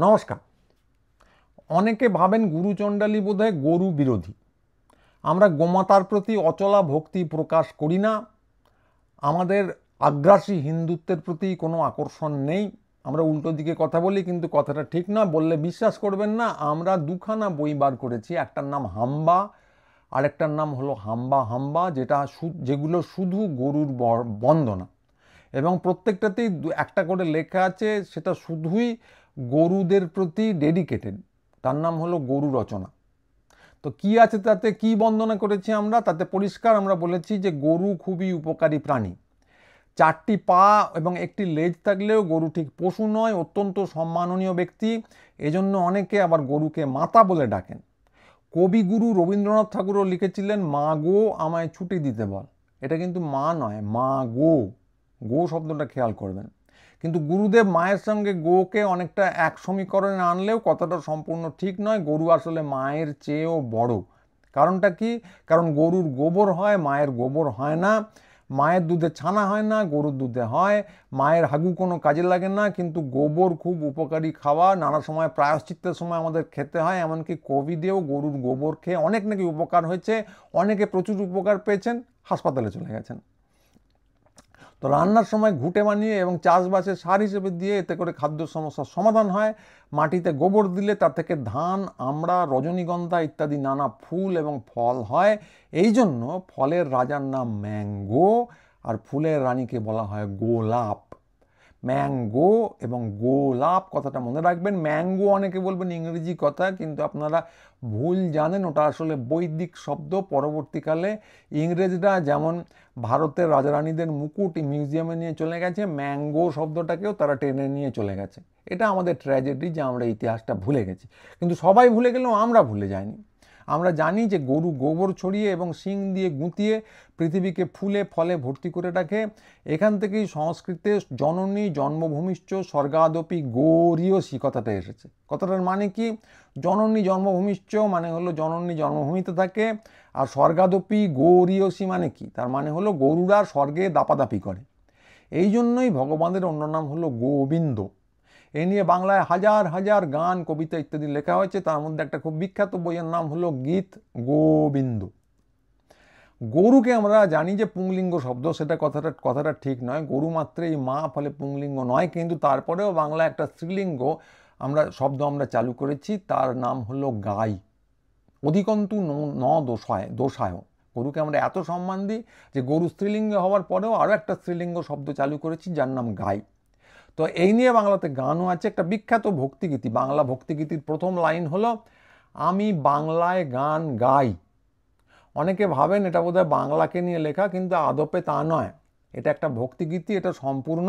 নমস্কার। অনেকে ভাবেন গুরুচণ্ডালী বোধহয় গরু বিরোধী। আমরা গোমাতার প্রতি অচলা ভক্তি প্রকাশ করি না। আমাদের আগ্রাসী হিন্দুত্বের প্রতি কোনো আকর্ষণ নেই। আমরা উল্টো দিকে কথা বলি, কিন্তু কথাটা ঠিক না, বললে বিশ্বাস করবেন না। আমরা দুখানা বই বার করেছি, একটার নাম হাম্বা আর একটার নাম হলো হাম্বা হাম্বা, যেগুলো শুধু গরুর বন্দনা, এবং প্রত্যেকটাতেই একটা করে লেখা আছে, সেটা শুধুই গরুদের প্রতি ডেডিকেটেড। তার নাম হলো গরু রচনা। তো কি আছে তাতে, কি বন্দনা করেছি আমরা? তাতে পরিষ্কার আমরা বলেছি যে গরু খুবই উপকারী প্রাণী। 4টি পা এবং একটি লেজ থাকলেও গরু ঠিক পশু নয়, অত্যন্ত সম্মাননীয় ব্যক্তি। এজন্য অনেকে আবার গরুকে মাতা বলে ডাকেন। কবিগুরু রবীন্দ্রনাথ ঠাকুরও লিখেছিলেন, মা গো আমায় ছুটি দিতে বল। এটা কিন্তু মা নয়, মা গো। গো শব্দটা খেয়াল করবেন। কিন্তু গুরুদেব মায়ের সঙ্গে গোকে অনেকটা এক সমীকরণে আনলেও কথাটা সম্পূর্ণ ঠিক নয়। গরু আসলে মায়ের চেয়েও বড়। কারণটা কি? কারণ গরুর গোবর হয়, মায়ের গোবর হয় না। মায়ের দুধে ছানা হয় না, গরুর দুধে হয়। মায়ের হাগু কোনো কাজে লাগে না, কিন্তু গোবর খুব উপকারী খাবার। নানা সময় প্রায়শ্চিত্তের সময় আমাদের খেতে হয়। এমনকি কোভিডেও গরুর গোবর খেয়ে অনেক নাকি উপকার হয়েছে। অনেকে প্রচুর উপকার পেয়েছেন, হাসপাতালে চলে গেছেন। তো রান্নার সময় ঘুঁটে বানিয়ে এবং চাষবাসে সার হিসেবে দিয়ে, এতে করে খাদ্য সমস্যার সমাধান হয়। মাটিতে গোবর দিলে তা থেকে ধান, আমড়া, রজনীগন্ধা ইত্যাদি নানা ফুল এবং ফল হয়। এই জন্য ফলের রাজার নাম ম্যাঙ্গো, আর ফুলের রানীকে বলা হয় গোলাপ। ম্যাঙ্গো এবং গোলাপ কথাটা মনে রাখবেন। ম্যাঙ্গো অনেকে বলবেন ইংরেজি কথা, কিন্তু আপনারা ভুল জানেন, ওটা আসলে বৈদিক শব্দ। পরবর্তীকালে ইংরেজরা যেমন ভারতের রাজারানীদের মুকুট মিউজিয়ামে নিয়ে চলে গেছে, ম্যাঙ্গো শব্দটাকেও তারা টেনে নিয়ে চলে গেছে। এটা আমাদের ট্র্যাজেডি যে আমরা ইতিহাসটা ভুলে গেছি। কিন্তু সবাই ভুলে গেলেও আমরা ভুলে যাইনি। আমরা জানি যে গরু গোবর ছড়িয়ে এবং শিং দিয়ে গুঁতিয়ে পৃথিবীকে ফুলে ফলে ভর্তি করে রাখে। এখান থেকেই সংস্কৃতে জননী জন্মভূমিশ্চ স্বর্গাদপি গৌরীয়সী কথাটা এসেছে। কথাটার মানে কি? জননী জন্মভূমিশ্চ মানে হলো জননী জন্মভূমিতে থাকে, আর স্বর্গাদপি গৌরীয়সী মানে কি? তার মানে হলো গরুরা স্বর্গে দাপাদাপি করে। এই জন্যই ভগবানের অন্য নাম হলো গোবিন্দ। এ নিয়ে বাংলায় হাজার হাজার গান, কবিতা ইত্যাদি লেখা হয়েছে। তার মধ্যে একটা খুব বিখ্যাত বইয়ের নাম হলো গীত গোবিন্দ। গরুকে আমরা জানি যে পুংলিঙ্গ শব্দ, সেটা কথাটা ঠিক নয়। গরু মাত্রেই মা, ফলে পুংলিঙ্গ নয়। কিন্তু তারপরেও বাংলা একটা স্ত্রীলিঙ্গ শব্দ আমরা চালু করেছি, তার নাম হলো গাই। অধিকন্তু ন দোষায়। গরুকে আমরা এত সম্মান দিই যে গরু স্ত্রীলিঙ্গ হওয়ার পরেও আরও একটা স্ত্রীলিঙ্গ শব্দ চালু করেছি, যার নাম গাই। তো এই নিয়ে বাংলাতে গানও আছে। একটা বিখ্যাত ভক্তিগীতি, বাংলা ভক্তিগীতির প্রথম লাইন হলো, আমি বাংলায় গান গাই। অনেকে ভাবেন এটা বোধহয় বাংলাকে নিয়ে লেখা, কিন্তু আদপে তা নয়। এটা একটা ভক্তিগীতি। এটা সম্পূর্ণ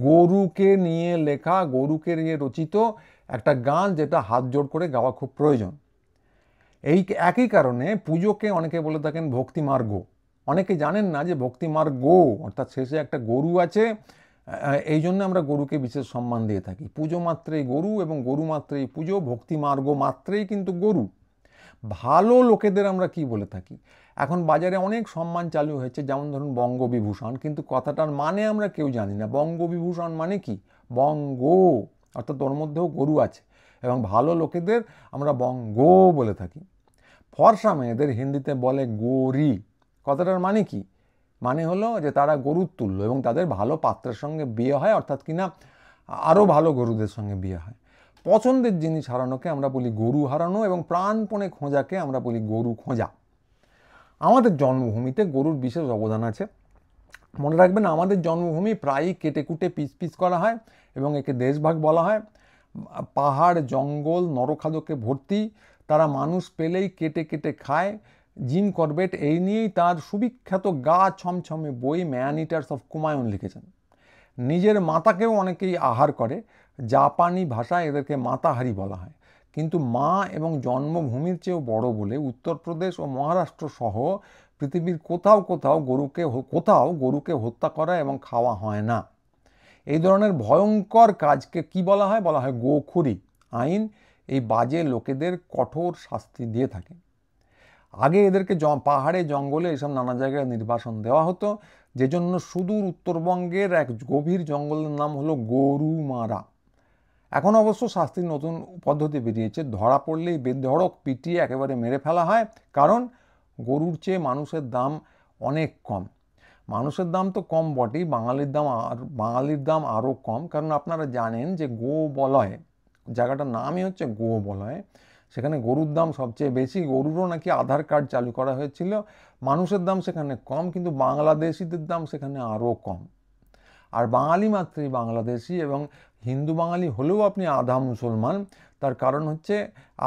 গরুকে নিয়ে লেখা, গরুকে নিয়ে রচিত একটা গান, যেটা হাত জোড় করে গাওয়া খুব প্রয়োজন। এই একই কারণে পুজোকে অনেকে বলে থাকেন ভক্তিমার্গ। অনেকে জানেন না যে ভক্তিমার্গ অর্থাৎ শেষে একটা গরু আছে। এই জন্য আমরা গরুকে বিশেষ সম্মান দিয়ে থাকি। পুজো মাত্রেই গরু এবং গরু মাত্রেই পুজো, ভক্তিমার্গ মাত্রেই কিন্তু গরু। ভালো লোকেদের আমরা কি বলে থাকি? এখন বাজারে অনেক সম্মান চালু হয়েছে, যেমন ধরুন বঙ্গবিভূষণ, কিন্তু কথাটার মানে আমরা কেউ জানি না। বঙ্গবিভূষণ মানে কি? বঙ্গ, অর্থাৎ ওর মধ্যেও গরু আছে। এবং ভালো লোকেদের আমরা বঙ্গ বলে থাকি। ফর্সা মেয়েদের হিন্দিতে বলে গোরি। কথাটার মানে কি? মানে হলো যে তারা গরুর তুল্য এবং তাদের ভালো পাত্রের সঙ্গে বিয়ে হয়, অর্থাৎ কিনা আরও ভালো গরুদের সঙ্গে বিয়ে হয়। পছন্দের জিনিস হারানোকে আমরা বলি গরু হারানো, এবং প্রাণপণে খোঁজাকে আমরা বলি গরু খোঁজা। আমাদের জন্মভূমিতে গরুর বিশেষ অবদান আছে। মনে রাখবেন, আমাদের জন্মভূমি প্রায়ই কেটে কুটে পিস পিস করা হয় এবং একে দেশভাগ বলা হয়। পাহাড় জঙ্গল নরখাদকে ভর্তি, তারা মানুষ পেলেই কেটে কেটে খায়। জিম করবেট এই নিয়েই তার সুবিখ্যাত গা ছমছমে বই ম্যান ইটার্স অফ কুমায়ুন লিখেছেন। নিজের মাতাকেও অনেকেই আহার করে। জাপানি ভাষায় এদেরকে মাতাহারি বলা হয়। কিন্তু মা এবং জন্মভূমির চেয়েও বড় বলে উত্তরপ্রদেশ ও মহারাষ্ট্র সহ পৃথিবীর কোথাও গরুকে হত্যা করা এবং খাওয়া হয় না। এই ধরনের ভয়ঙ্কর কাজকে কি বলা হয়? বলা হয় গোখুরি। আইন এই বাজে লোকেদের কঠোর শাস্তি দিয়ে থাকে। আগে এদেরকে পাহাড়ে জঙ্গলে এসব নানা জায়গায় নির্বাসন দেওয়া হতো, যেজন্য সুদূর উত্তরবঙ্গের এক গভীর জঙ্গলের নাম হলো গরুমারা। এখন অবশ্য শাস্তির নতুন পদ্ধতি বেরিয়েছে, ধরা পড়লেই বেধড়ক পিটিয়ে একেবারে মেরে ফেলা হয়, কারণ গরুর চেয়ে মানুষের দাম অনেক কম। মানুষের দাম তো কম বটেই, বাঙালির দাম আরও কম, কারণ আপনারা জানেন যে গোবলয়, জায়গাটার নামই হচ্ছে গোবলয়, সেখানে গরুর দাম সবচেয়ে বেশি। গরুরও নাকি আধার কার্ড চালু করা হয়েছিল। মানুষের দাম সেখানে কম, কিন্তু বাংলাদেশিদের দাম সেখানে আরও কম। আর বাঙালি মাত্রই বাংলাদেশি, এবং হিন্দু বাঙালি হলেও আপনি আধা মুসলমান। তার কারণ হচ্ছে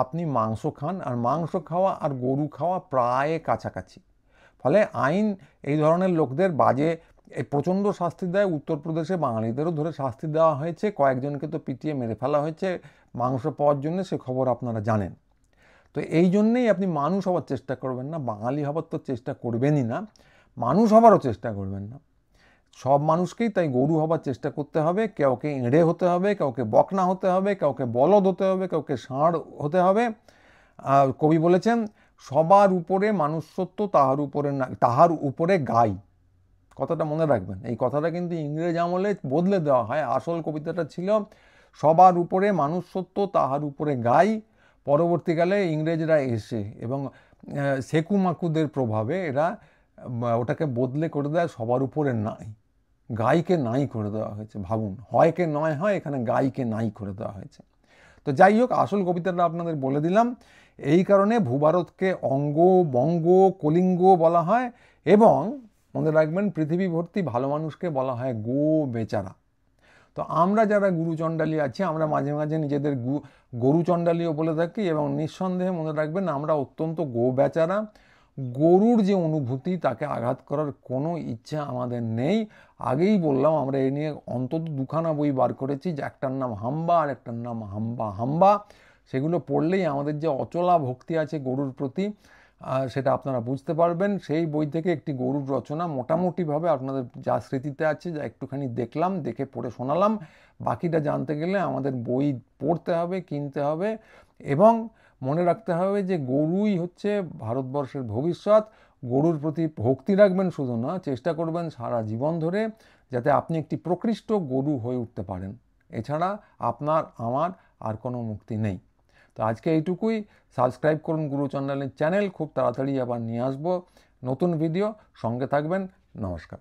আপনি মাংস খান, আর মাংস খাওয়া আর গরু খাওয়া প্রায় কাছাকাছি। ফলে আইন এই ধরনের লোকদের বাজে প্রচণ্ড শাস্তি দেয়। উত্তরপ্রদেশে বাঙালিদেরও ধরে শাস্তি দেওয়া হয়েছে, কয়েকজনকে তো পিটিয়ে মেরে ফেলা হয়েছে মাংস পাওয়ার জন্য, সে খবর আপনারা জানেন। তো এই জন্যেই আপনি মানুষ হওয়ার চেষ্টা করবেন না, বাঙালি হবার তো চেষ্টা করবেনই না, মানুষ হবারও চেষ্টা করবেন না। সব মানুষকেই তাই গরু হবার চেষ্টা করতে হবে। কাউকে এঁড়ে হতে হবে, কাউকে বকনা হতে হবে, কাউকে বলদ হতে হবে, কাউকে ষাঁড় হতে হবে। কবি বলেছেন, সবার উপরে মানুষত্ব, তাহার উপরে গাই। কথাটা মনে রাখবেন, এই কথাটা কিন্তু ইংরেজ আমলে বদলে দেওয়া হয়। আসল কবিতাটা ছিল, সবার উপরে মানুষত্ব, তাহার উপরে গাই। পরবর্তীকালে ইংরেজরা এসে এবং সেকু মাকুদের প্রভাবে এরা ওটাকে বদলে করে দেয়, সবার উপরে নাই, গাইকে নাই করে দেওয়া হয়েছে। ভাবুন, হয়কে নয় হয়, এখানে গাইকে নাই করে দেওয়া হয়েছে। তো যাই হোক, আসল কবিতাটা আপনাদের বলে দিলাম। এই কারণে ভূভারতকে অঙ্গ, বঙ্গ, কলিঙ্গ বলা হয়, এবং মনে রাখবেন পৃথিবী ভর্তি ভালো মানুষকে বলা হয় গো বেচারা। তো আমরা যারা গুরুচণ্ডালী আছি, আমরা মাঝে মাঝে নিজেদের গরুচণ্ডালীও বলে থাকি, এবং নিঃসন্দেহে মনে রাখবেন আমরা অত্যন্ত গো বেচারা। গরুর যে অনুভূতি, তাকে আঘাত করার কোনো ইচ্ছা আমাদের নেই। আগেই বললাম, আমরা এই নিয়ে অন্তত দুখানা বই বার করেছি, যে একটার নাম হাম্বা আর একটার নাম হাম্বা হাম্বা। সেগুলো পড়লেই আমাদের যে অচলা ভক্তি আছে গরুর প্রতি, সেটা আপনারা বুঝতে পারবেন। সেই বই থেকে একটি গরুর রচনা মোটামুটিভাবে আপনাদের যা স্মৃতিতে আছে, যা একটুখানি দেখলাম, দেখে পড়ে শোনালাম। বাকিটা জানতে গেলে আমাদের বই পড়তে হবে, কিনতে হবে, এবং মনে রাখতে হবে যে গরুই হচ্ছে ভারতবর্ষের ভবিষ্যৎ। গরুর প্রতি ভক্তি রাখবেন শুধু না, চেষ্টা করবেন সারা জীবন ধরে যাতে আপনি একটি প্রকৃষ্ট গরু হয়ে উঠতে পারেন। এছাড়া আপনার আমার আর কোনো মুক্তি নেই। তো আজকে এইটুকুই। সাবস্ক্রাইব করুন গুরুচণ্ডালীর চ্যানেল, খুব তাড়াতাড়ি আবার নিয়ে আসবো নতুন ভিডিও, সঙ্গে থাকবেন। নমস্কার।